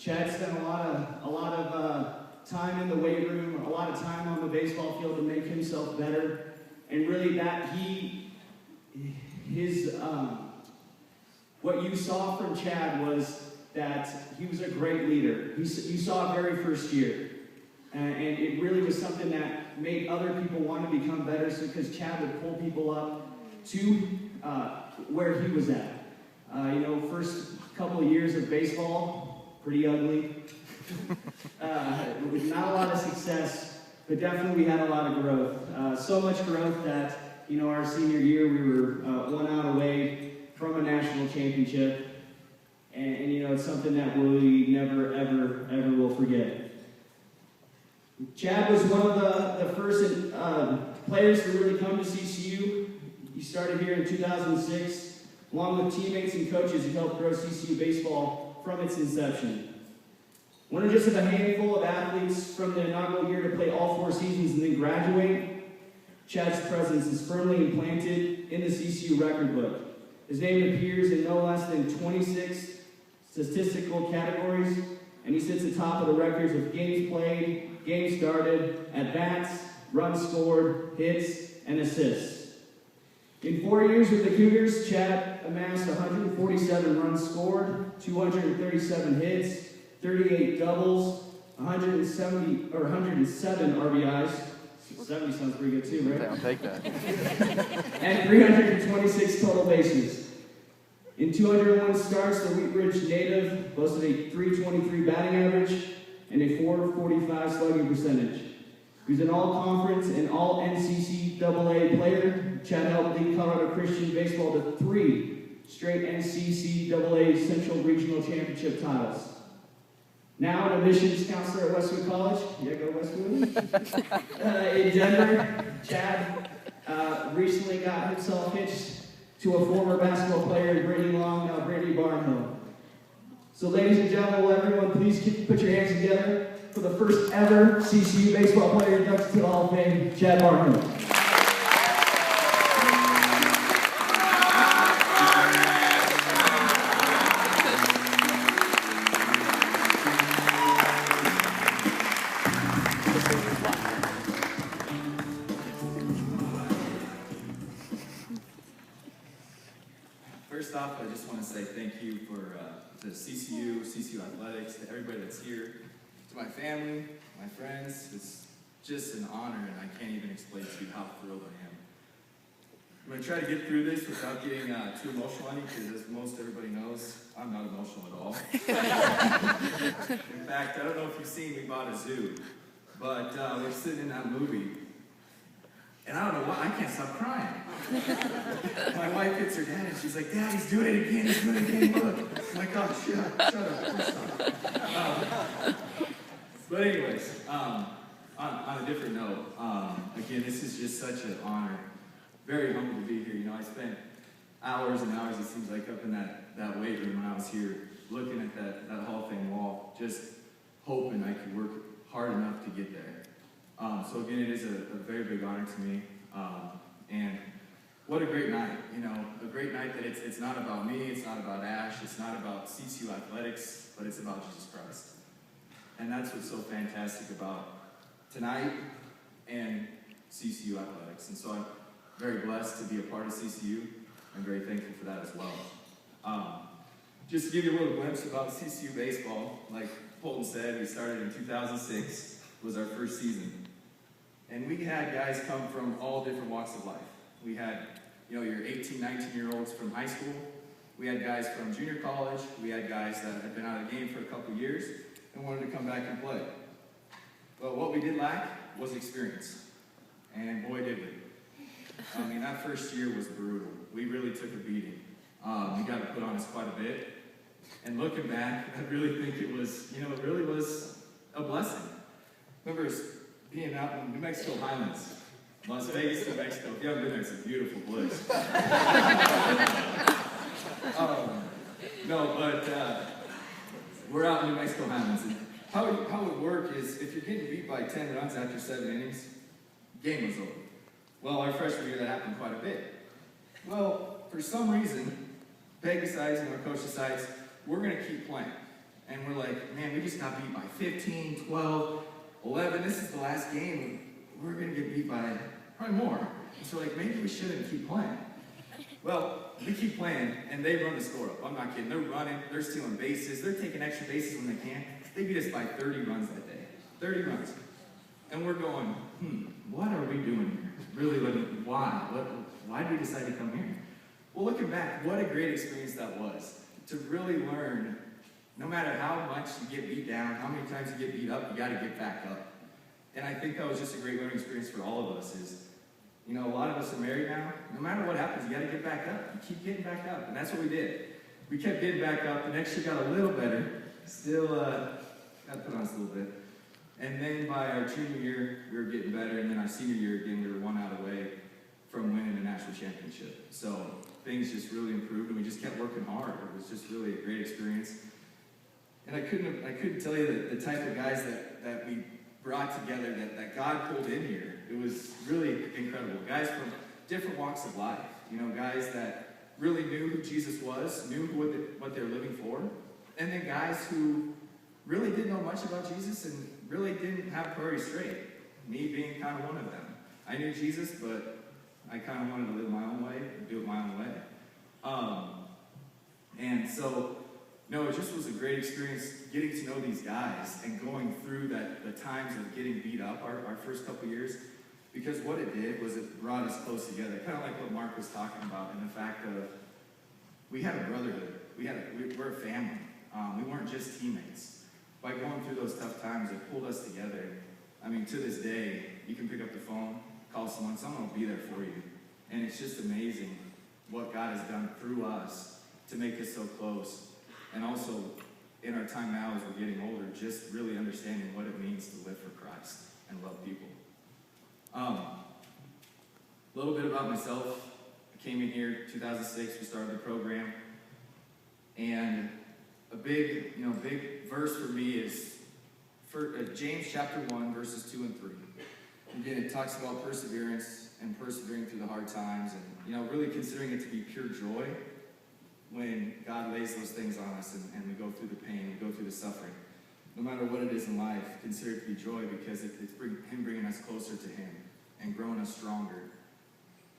Chad spent a lot of time in the weight room, a lot of time on the baseball field to make himself better, and really what you saw from Chad was that he was a great leader. You saw it very first year, and it really was something that made other people want to become better, because Chad would pull people up to where he was at. First couple of years of baseball, pretty ugly. Not a lot of success, but definitely we had a lot of growth. So much growth that, our senior year we were 1 out away from a national championship. And it's something that we never, ever, ever will forget. Chad was one of the first players to really come to CCU. He started here in 2006, along with teammates and coaches who helped grow CCU baseball from its inception. One of just a handful of athletes from the inaugural year to play all 4 seasons and then graduate, Chad's presence is firmly implanted in the CCU record book. His name appears in no less than 26 statistical categories, and he sits atop of the records of games played, games started, at-bats, runs scored, hits, and assists. In 4 years with the Cougars, Chad amassed 147 runs scored, 237 hits, 38 doubles, 107 RBIs. 70 sounds pretty good too, right? I'll take that. And 326 total bases. In 201 starts, the Wheat Ridge native boasted a .323 batting average and a .445 slugging percentage. He was an all-conference and all-NCCAA player. Chad helped lead Colorado Christian baseball to 3 straight NCCAA Central Regional Championship titles. Now an admissions counselor at Westwood College. Yeah, go Westwood. In Denver, Chad recently got himself hitched to a former basketball player in Brittany Long, now Brittany Barnhill. So ladies and gentlemen, will everyone please put your hands together for the first ever CCU baseball player inducted to the Hall of Fame, Chad Barnhill. First off, I just want to say thank you to CCU Athletics, to everybody that's here, to my family, my friends. It's just an honor, and I can't even explain to you how thrilled I am. I'm going to try to get through this without getting too emotional on you, because as most everybody knows, I'm not emotional at all. In fact, I don't know if you've seen, we bought a zoo, but we're sitting in that movie, and I don't know why, I can't stop crying. My wife hits her dad and she's like, "Dad, he's doing it again, look." I'm like, "Oh, shut up, stop." But anyways, on a different note, again, this is just such an honor. Very humbled to be here. I spent hours and hours, it seems like, up in that weight room when I was here, looking at that Hall of Fame wall, just hoping I could work hard enough to get there. So again, it is a very big honor to me. And what a great night, a great night that it's not about me, it's not about Ash, it's not about CCU Athletics, but it's about Jesus Christ. And that's what's so fantastic about tonight and CCU Athletics. And so I'm very blessed to be a part of CCU. I'm very thankful for that as well. Just to give you a little glimpse about CCU baseball, like Colton said, we started in 2006, was our first season. And we had guys come from all different walks of life. We had, your 18, 19-year-olds from high school. We had guys from junior college. We had guys that had been out of the game for a couple years and wanted to come back and play. But what we did lack was experience. And boy, did we. That first year was brutal. We really took a beating. We got to put on us quite a bit. And looking back, I really think it was, it really was a blessing. Remember being out in New Mexico Highlands, Las Vegas, New Mexico. If you haven't been there, it's a beautiful place. We're out in New Mexico Highlands. And how it would work is if you're getting beat by 10 runs after 7 innings, game was over. Well, our freshman year, that happened quite a bit. Well, for some reason, Peg decides and our coach decides, we're going to keep playing. And we're like, man, we just got beat by 15, 12, 11. This is the last game. We're going to get beat by probably more. And so like, maybe we shouldn't keep playing. Well, we keep playing, and they run the score up. I'm not kidding. They're running. They're stealing bases. They're taking extra bases when they can. They beat us by 30 runs that day. 30 runs. And we're going, what are we doing here? Really, why? Why did we decide to come here? Well, looking back, what a great experience that was. To really learn, no matter how much you get beat down, how many times you get beat up, you got to get back up. And I think that was just a great learning experience for all of us is, you know, a lot of us are married now. No matter what happens, you got to get back up. You keep getting back up. And that's what we did. We kept getting back up. The next year got a little better. Still got to put on us a little bit. And then by our junior year, we were getting better. And then our senior year, again, we were 1 out away from winning a national championship. So things just really improved, and we just kept working hard. It was just really a great experience. And I couldn't tell you the type of guys that we brought together, that God pulled in here. It was really incredible. Guys from different walks of life. You know, guys that really knew who Jesus was, knew what they were living for. And then guys who really didn't know much about Jesus and really didn't have priorities straight. Me being kind of one of them. I knew Jesus, but I kind of wanted to live my own way, do it my own way. And so, no, it just was a great experience getting to know these guys and going through the times of getting beat up our first couple years. Because what it did was it brought us close together. Kind of like what Mark was talking about, and the fact of we had a brotherhood. We're a family. We weren't just teammates. By going through those tough times, it pulled us together. I mean, to this day, you can pick up the phone, call someone will be there for you. And it's just amazing what God has done through us to make us so close. And also, in our time now as we're getting older, just really understanding what it means to live for Christ and love people. A little bit about myself. I came in here 2006, we started the program. And a big verse for me is James chapter 1, verses 2 and 3. Again, it talks about perseverance and persevering through the hard times and, you know, really considering it to be pure joy when God lays those things on us and we go through the pain, we go through the suffering. No matter what it is in life, consider it to be joy because it's Him bringing us closer to Him and growing us stronger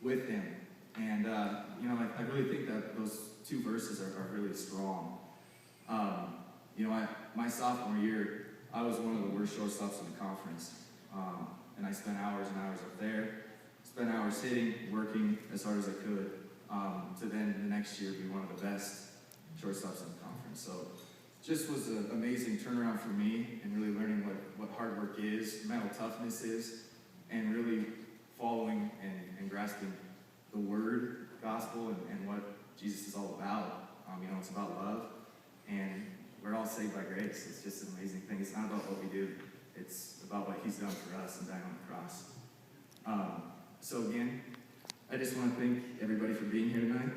with Him. And, you know, I really think that those two verses are really strong. You know, my sophomore year, I was one of the worst shortstops in the conference. And I spent hours and hours up there, spent hours hitting, working as hard as I could, to then the next year be one of the best shortstops in the conference. So just was an amazing turnaround for me and really learning what hard work is, mental toughness is, and really following and grasping the word, gospel, and what Jesus is all about. You know, it's about love, and we're all saved by grace. It's just an amazing thing. It's not about what we do. It's about what He's done for us and died on the cross. So again, I just want to thank everybody for being here tonight.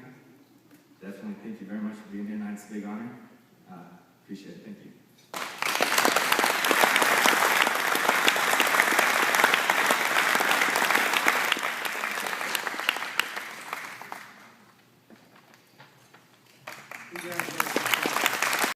Definitely thank you very much for being here tonight. It's a big honor. Appreciate it. Thank you.